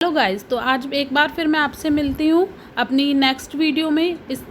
Hello guys, तो आज एक बार फिर मैं आपसे मिलती हूँ अपनी नेक्स्ट वीडियो में। इस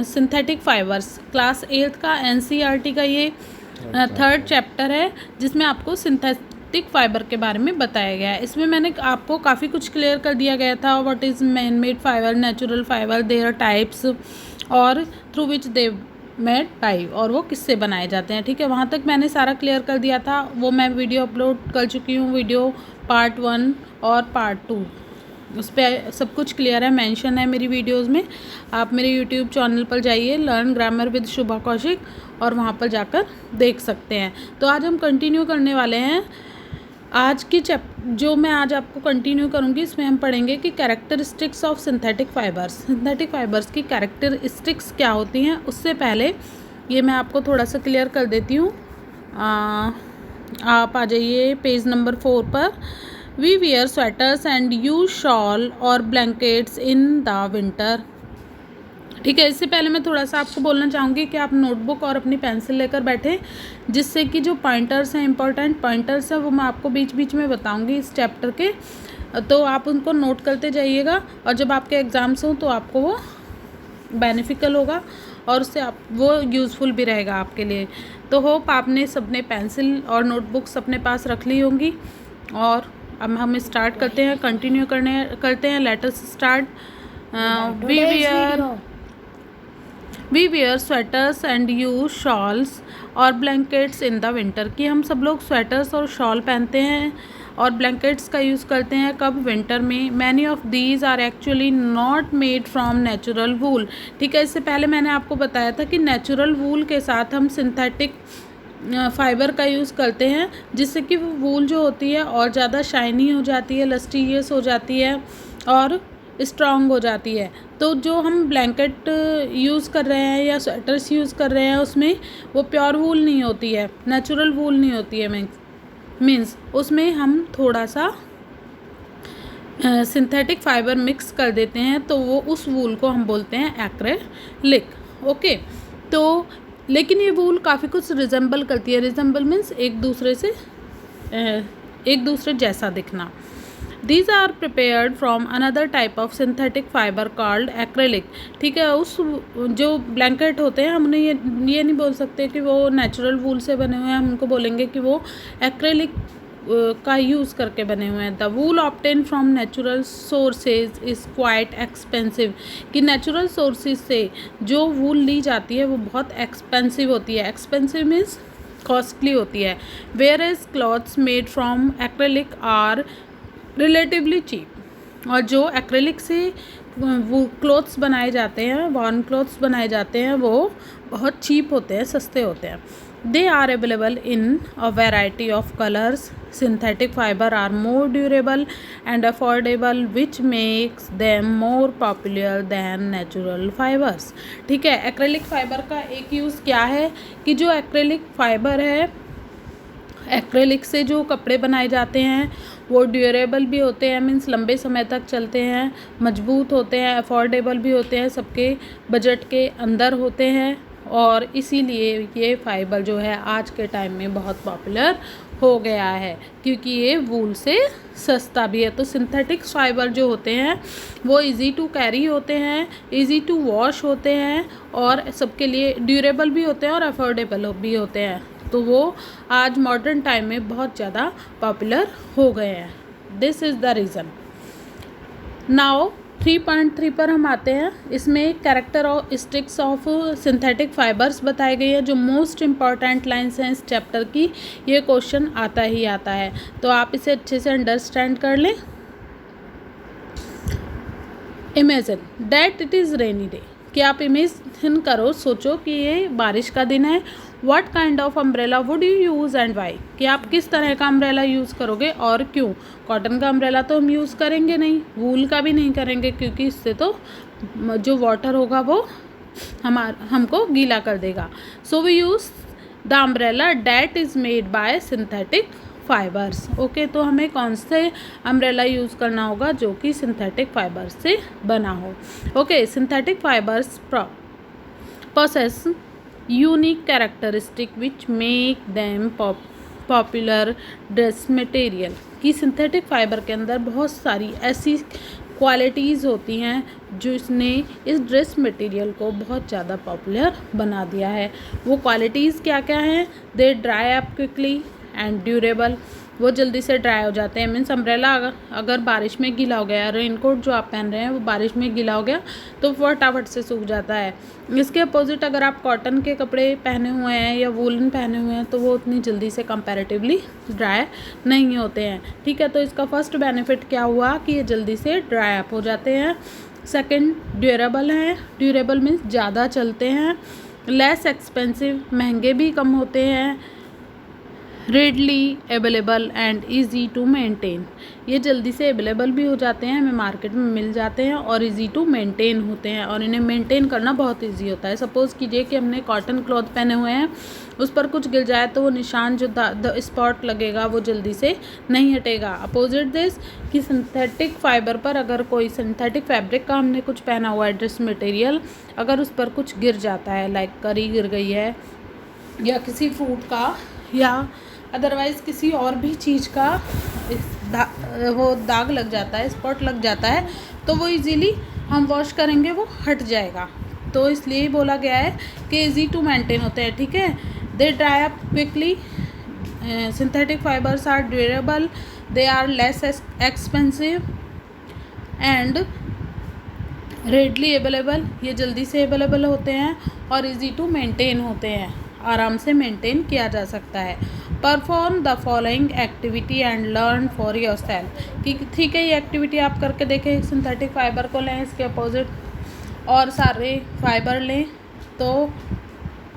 सिंथेटिक फाइबर्स क्लास 8 का एनसीईआरटी का ये थर्ड चैप्टर है, जिसमें आपको सिंथेटिक फाइबर के बारे में बताया गया है। इसमें मैंने आपको काफ़ी कुछ क्लियर कर दिया गया था। What is man made fibre, natural fibre, their types और through which they made pipe, और वो किससे बनाए जाते हैं। ठीक है, वहाँ तक मैंने सारा क्लियर कर दिया था। वो मैं वीडियो अपलोड कर चुकी हूँ, वीडियो पार्ट 1 और पार्ट 2, उस पर सब कुछ क्लियर है, मेंशन है मेरी वीडियोस में। आप मेरे यूट्यूब चैनल पर जाइए, लर्न ग्रामर विद शुभा कौशिक, और वहाँ पर जाकर देख सकते हैं। तो आज हम कंटिन्यू करने वाले हैं आज की जो मैं आज आपको कंटिन्यू करूँगी, इसमें हम पढ़ेंगे कि characteristics of synthetic fibres. Synthetic fibres की कैरेक्टरिस्टिक्स क्या होती हैं, उससे पहले ये मैं आपको थोड़ा सा क्लियर कर देती हूँ। आप आ जाइए पेज नंबर 4 पर। We wear sweaters and use shawl और ब्लैंकेट्स इन द विंटर। ठीक है, इससे पहले मैं थोड़ा सा आपको बोलना चाहूँगी कि आप नोटबुक और अपनी पेंसिल लेकर बैठें, जिससे कि जो पॉइंटर्स हैं, इंपॉर्टेंट पॉइंटर्स हैं, वो मैं आपको बीच बीच में बताऊँगी इस चैप्टर के। तो आप उनको नोट करते जाइएगा, और जब आपके एग्ज़ाम्स हों तो आपको वो बेनिफिकल होगा, और उससे आप वो यूज़फुल भी रहेगा आपके लिए। तो होप आपने सबने पेंसिल और नोटबुक्स अपने पास रख ली होंगी। और अब हम स्टार्ट करते हैं, कंटिन्यू करते हैं। Let us start. We wear sweaters and use shawls और ब्लैंकेट्स इन द विंटर। कि हम सब लोग स्वेटर्स और शॉल पहनते हैं और ब्लैंकेट्स का यूज़ करते हैं कब? विंटर में। Many of these are actually not made from natural wool. ठीक है, इससे पहले मैंने आपको बताया था कि नेचुरल वूल के साथ हम सिंथेटिक फाइबर का यूज़ करते हैं, जिससे कि वो वूल जो होती है और ज़्यादा शाइनी हो जाती है, लस्ट्रियस हो जाती है और स्ट्रॉन्ग हो जाती है। तो जो हम ब्लैंकेट यूज़ कर रहे हैं या स्वेटर्स यूज़ कर रहे हैं, उसमें वो प्योर वूल नहीं होती है, नेचुरल वूल नहीं होती है। मीन्स उसमें हम थोड़ा सा सिंथेटिक फाइबर मिक्स कर देते हैं, तो वो उस वूल को हम बोलते हैं एक्रेलिक। ओके, तो लेकिन ये वूल काफ़ी कुछ रिजेंबल करती है। रिजेंबल मीन्स एक दूसरे जैसा दिखना। These are prepared from another type of synthetic fiber called acrylic। ठीक है, उस जो ब्लैंकेट होते हैं, हम उन्हें ये नहीं बोल सकते कि वो नेचुरल वूल से बने हुए हैं, हम उनको बोलेंगे कि वो एक्रेलिक का यूज़ करके बने हुए हैं। The wool obtain from natural sources is quite expensive. कि नेचुरल सोर्सेज से जो वूल ली जाती है वो बहुत एक्सपेंसिव होती है। एक्सपेंसिव मीन्स कॉस्टली होती है। Whereas clothes made from acrylic are relatively cheap. और जो एक्रेलिक से वो क्लोथ्स बनाए जाते हैं, वॉर्न क्लोथ्स बनाए जाते हैं, वो बहुत चीप होते हैं, सस्ते होते हैं। They are available in a variety of colours. Synthetic fibre are more durable and affordable which makes them more popular than natural fibres. ठीक है, एक्रेलिक फाइबर का एक यूज़ क्या है कि जो एक्रेलिक फाइबर है, एक्रेलिक से जो कपड़े बनाए जाते हैं वो ड्यूरेबल भी होते हैं, मीन्स लंबे समय तक चलते हैं, मजबूत होते हैं, अफोर्डेबल भी होते हैं, सबके बजट के अंदर होते हैं, और इसीलिए ये फाइबर जो है आज के टाइम में बहुत पॉपुलर हो गया है, क्योंकि ये वूल से सस्ता भी है। तो सिंथेटिक फाइबर जो होते हैं वो इजी टू कैरी होते हैं, इजी टू वॉश होते हैं, और सबके लिए ड्यूरेबल भी होते हैं और अफोर्डेबल भी होते हैं। तो वो आज मॉडर्न टाइम में बहुत ज़्यादा पॉपुलर हो गए हैं। This is the reason. Now 3.3 पर हम आते हैं। इसमें कैरेक्टरिस्टिक्स ऑफ सिंथेटिक फाइबर्स बताए गए हैं, जो मोस्ट इम्पॉर्टेंट लाइन्स हैं इस चैप्टर की। ये क्वेश्चन आता ही आता है, तो आप इसे अच्छे से अंडरस्टैंड कर लें। Imagine that it is rainy day. कि आप इमेजिन करो, सोचो कि ये बारिश का दिन है। What kind of umbrella would you use and why. कि आप किस तरह का अम्ब्रेला यूज़ करोगे और क्यों। कॉटन का अम्ब्रेला तो हम यूज़ करेंगे नहीं, वूल का भी नहीं करेंगे, क्योंकि इससे तो जो वाटर होगा वो हमको गीला कर देगा। So we use the umbrella that is made by synthetic fibres. Okay, तो हमें कौन से अम्ब्रेला यूज़ करना होगा जो कि सिंथेटिक फाइबर्स से बना हो। Okay, synthetic fibres possess unique characteristic which make them popular dress material कि सिंथेटिक फाइबर के अंदर बहुत सारी ऐसी क्वालिटीज़ होती हैं जिसने इस ड्रेस मटेरियल को बहुत ज़्यादा पॉपुलर बना दिया है। वो क्वालिटीज़ क्या क्या हैं? They dry up quickly and durable, वो जल्दी से ड्राई हो जाते हैं। मीन्स अम्ब्रेला अगर बारिश में गीला हो गया, रेनकोट जो आप पहन रहे हैं वो बारिश में गीला हो गया तो फटाफट से सूख जाता है। इसके अपोजिट अगर आप कॉटन के कपड़े पहने हुए हैं या वूलन पहने हुए हैं तो वो उतनी जल्दी से कंपैरेटिवली ड्राई नहीं होते हैं। ठीक है, तो इसका फर्स्ट बेनिफिट क्या हुआ कि ये जल्दी से ड्राई अप हो जाते हैं। सेकंड, ड्यूरेबल हैं। ड्यूरेबल मीन्स ज़्यादा चलते हैं। लेस एक्सपेंसिव, महंगे भी कम होते हैं। Readily available and easy to maintain, ये जल्दी से अवेलेबल भी हो जाते हैं, हमें मार्केट में मिल जाते हैं और ईजी टू मेंटेन होते हैं और इन्हें मेंटेन करना बहुत ईजी होता है। सपोज़ कीजिए कि हमने कॉटन क्लॉथ पहने हुए हैं, उस पर कुछ गिर जाए तो वो निशान जो स्पॉट लगेगा वो जल्दी से नहीं हटेगा। अपोजिट दिस कि सिंथेटिक फाइबर पर अगर कोई सिंथेटिक फैब्रिक का हमने कुछ पहना हुआ है ड्रेस मटेरियल, अगर उस पर कुछ गिर जाता है, लाइक करी गिर गई है या किसी फ्रूट का या अदरवाइज़ किसी और भी चीज़ का वो दाग लग जाता है, स्पॉट लग जाता है, तो वो इजीली हम वॉश करेंगे वो हट जाएगा। तो इसलिए बोला गया है कि इजी टू मेंटेन होते हैं। ठीक है, they dry up quickly, synthetic fibres are durable, they are less expensive and readily available, ये जल्दी से अवेलेबल होते हैं और इजी टू मेंटेन होते हैं, आराम से मेंटेन किया जा सकता है। Perform the following activity and learn for your self, ठीक है, ये एक्टिविटी आप करके देखें। सिंथेटिक फाइबर को लें, इसके अपोजिट और सारे फाइबर लें, तो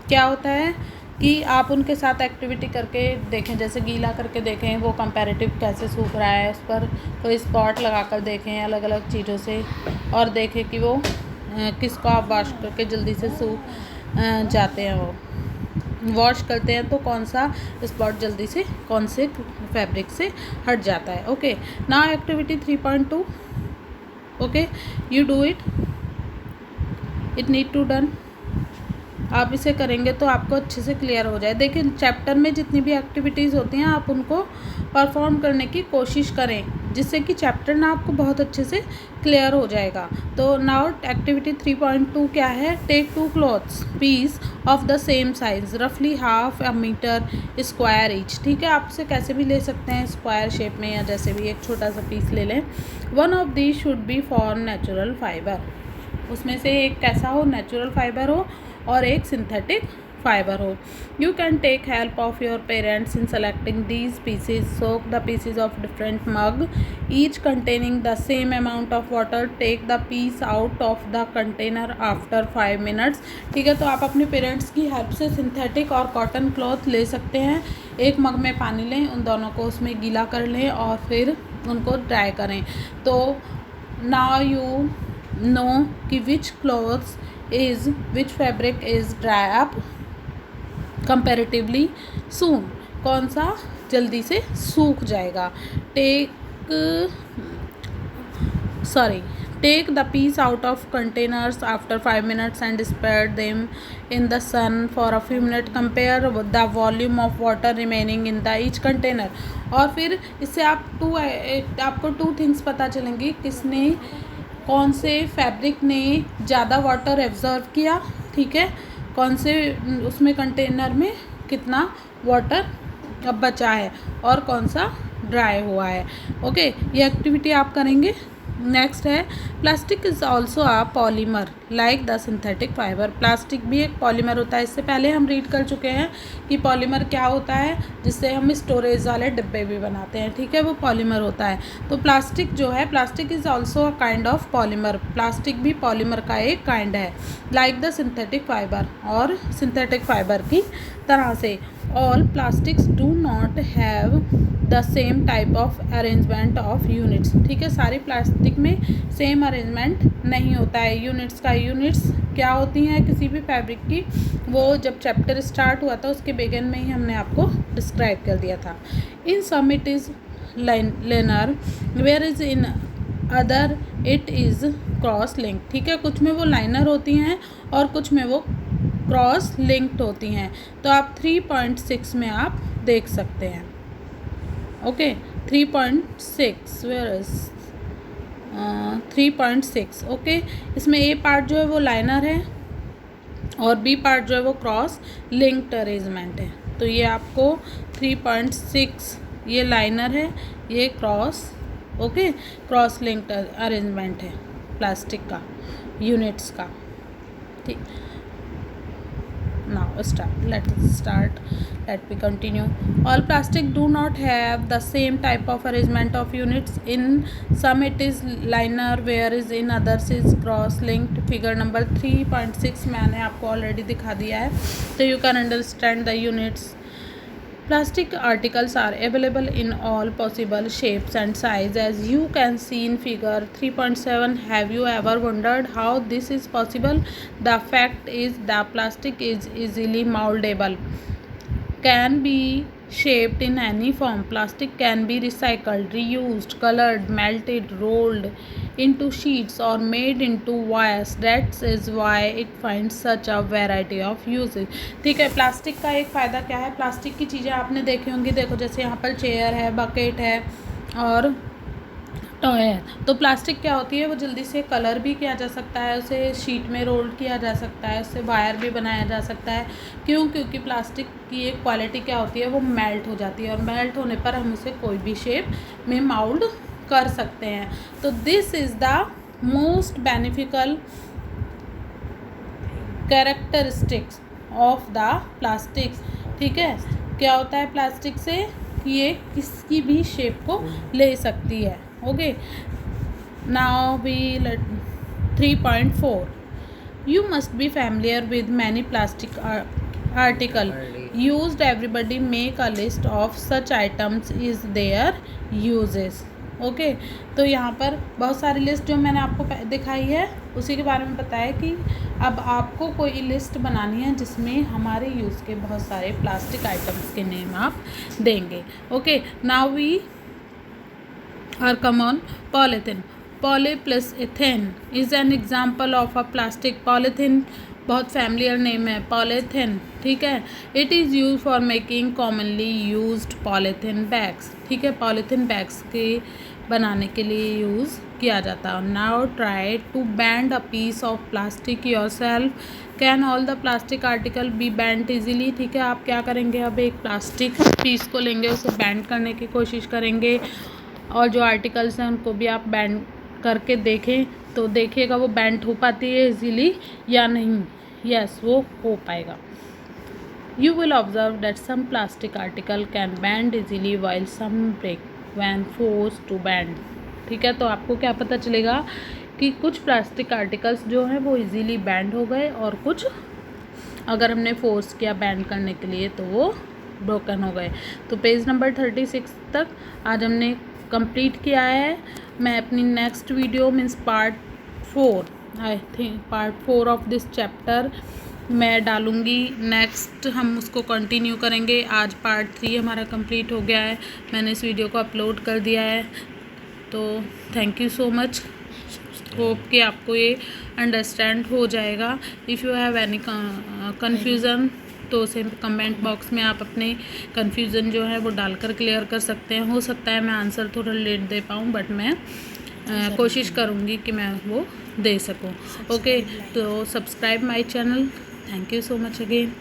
क्या होता है कि आप उनके साथ एक्टिविटी करके देखें, जैसे गीला करके देखें वो कंपैरेटिव कैसे सूख रहा है, उस पर कोई स्पॉट लगा कर देखें अलग अलग चीज़ों से और देखें कि वो किसको आप वॉश करके जल्दी से सूख जाते हैं, वो वॉश करते हैं तो कौन सा स्पॉट जल्दी से कौन से फैब्रिक से हट जाता है। Okay, now activity 3.2, okay, you do it, it need to done. आप इसे करेंगे तो आपको अच्छे से क्लियर हो जाए। देखिए, चैप्टर में जितनी भी एक्टिविटीज़ होती हैं आप उनको परफॉर्म करने की कोशिश करें, जिससे कि चैप्टर ना आपको बहुत अच्छे से क्लियर हो जाएगा। तो नाउ एक्टिविटी 3.2 क्या है? Take 2 cloths piece of the same size रफली half a metre square each. ठीक है, आप इसे कैसे भी ले सकते हैं, स्क्वायर शेप में या जैसे भी, एक छोटा सा पीस ले लें। One of these should be for natural fibre, उसमें से एक कैसा हो? नेचुरल फाइबर हो और एक सिंथेटिक फाइबर हो। You can take help of your parents in selecting these pieces. Soak the pieces of different mug each containing the same amount of water. Take the piece out of the container after 5 minutes. ठीक है, तो आप अपने parents की help से synthetic और cotton cloth ले सकते हैं। एक मग में पानी लें, उन दोनों को उसमें गीला कर लें और फिर उनको ड्राई करें। तो नाउ यू नो कि which cloths is which fabric is dry up comparatively soon, कौन सा जल्दी से सूख जाएगा। Take the piece out of containers after 5 minutes and spread them in the sun for a few minute. Compare the volume of water remaining in the each container. और फिर इससे आपको 2 थिंग्स पता चलेंगी, किसने, कौन से फैब्रिक ने ज़्यादा वाटर एब्जॉर्व किया, ठीक है, कौन से उसमें कंटेनर में कितना वाटर अब बचा है और कौन सा ड्राई हुआ है। ओके, ये एक्टिविटी आप करेंगे। नेक्स्ट है plastic is also a polymer like the synthetic fibre. Plastic भी एक पॉलीमर होता है। इससे पहले हम रीड कर चुके हैं कि पॉलीमर क्या होता है, जिससे हम स्टोरेज वाले डिब्बे भी बनाते हैं। ठीक है, वो पॉलीमर होता है। तो प्लास्टिक जो है, plastic is also a kind of polymer. Plastic भी पॉलीमर का एक काइंड है, लाइक द सिंथेटिक फाइबर, और सिंथेटिक फाइबर की तरह से। All plastics do not have the same type of arrangement of units. ठीक है, सारी प्लास्टिक में सेम अरेंजमेंट नहीं होता है यूनिट्स का। यूनिट्स क्या होती हैं किसी भी फैब्रिक की, वो जब चैप्टर स्टार्ट हुआ था उसके बिगिन में ही हमने आपको डिस्क्राइब कर दिया था। In some it is linear where is in other it is cross link. ठीक है, कुछ में वो लाइनर होती हैं और कुछ में वो क्रॉस लिंक्ड होती हैं। तो आप 3.6 में आप देख सकते हैं। Okay 3.6 where is 3.6 okay. इसमें ए पार्ट जो है वो लाइनर है और बी पार्ट जो है वो क्रॉस लिंक्ड अरेंजमेंट है। तो ये आपको 3.6 ये लाइनर है, ये क्रॉस क्रॉस लिंक्ड अरेंजमेंट है प्लास्टिक का यूनिट्स का। ठीक, now let we continue. All plastic do not have the same type of arrangement of units. In some it is linear, whereas in others is cross linked. Figure number 3.6 मैंने आपको already दिखा दिया है, so you can understand the units. Plastic articles are available in all possible shapes and size, as you can see in figure 3.7. Have you ever wondered how this is possible? The fact is the plastic is easily moldable, can be shaped in any form. Plastic can be recycled, reused, colored, melted, rolled into sheets or made into wires. That is why it finds such a variety of uses. ठीक है, plastic का एक फ़ायदा क्या है, plastic की चीज़ें आपने देखी होंगी। देखो जैसे यहाँ पर चेयर है, बकेट है और टॉय है। तो प्लास्टिक क्या होती है, वो जल्दी से कलर भी किया जा सकता है, उसे शीट में रोल किया जा सकता है, उससे वायर भी बनाया जा सकता है। क्यों? क्योंकि प्लास्टिक की एक क्वालिटी क्या होती है, वो मेल्ट हो जाती है और मेल्ट होने पर हम उसे कोई भी शेप में माउल्ड कर सकते हैं। तो this is the most beneficial characteristics of the plastics. ठीक है, क्या होता है प्लास्टिक से कि ये किसी भी शेप को ले सकती है। Okay, now we 3.4. You must be familiar with many plastic article used. Everybody make a list of such items is their uses. Okay, तो यहाँ पर बहुत सारी लिस्ट जो मैंने आपको दिखाई है उसी के बारे में बताया कि अब आपको कोई लिस्ट बनानी है जिसमें हमारे यूज़ के बहुत सारे प्लास्टिक आइटम्स के नेम आप देंगे। Okay, now we are come on polythene. Poly plus ethene is an example of a plastic. Polythene बहुत फैमिलियर नेम है, पॉलीथीन. ठीक है, it is use for making commonly used polythene bags. ठीक है, polythene bags के बनाने के लिए यूज़ किया जाता है. Now try to bend a piece of plastic yourself. Can all the plastic article be bend easily. ठीक है, आप क्या करेंगे, अब एक प्लास्टिक पीस को लेंगे, उसे बैंड करने की कोशिश करेंगे और जो आर्टिकल्स हैं उनको भी आप बैंड करके देखें तो देखिएगा वो बैंड हो पाती है इजीली या नहीं. यस, वो हो पाएगा. You will observe that some plastic article can bend easily while some break when forced to bend. ठीक है, तो आपको क्या पता चलेगा कि कुछ प्लास्टिक आर्टिकल्स जो हैं वो इजीली बैंड हो गए और कुछ अगर हमने फोर्स किया बैंड करने के लिए तो वो ब्रोकन हो गए. तो पेज नंबर 36 तक आज हमने कंप्लीट किया है. मैं अपनी next video means part 4 I think part 4 of this chapter मैं डालूँगी. नेक्स्ट हम उसको कंटिन्यू करेंगे. आज पार्ट 3 हमारा कंप्लीट हो गया है, मैंने इस वीडियो को अपलोड कर दिया है. तो thank you so much. Hope कि आपको ये अंडरस्टैंड हो जाएगा. If you have any confusion तो उसे कमेंट बॉक्स में आप अपने कन्फ्यूज़न जो है वो डालकर क्लियर कर सकते हैं. हो सकता है मैं आंसर थोड़ा लेट दे पाऊँ बट मैं कोशिश करूँगी कि मैं वो दे सकूँ. ओके, तो subscribe my channel. Thank you so much again.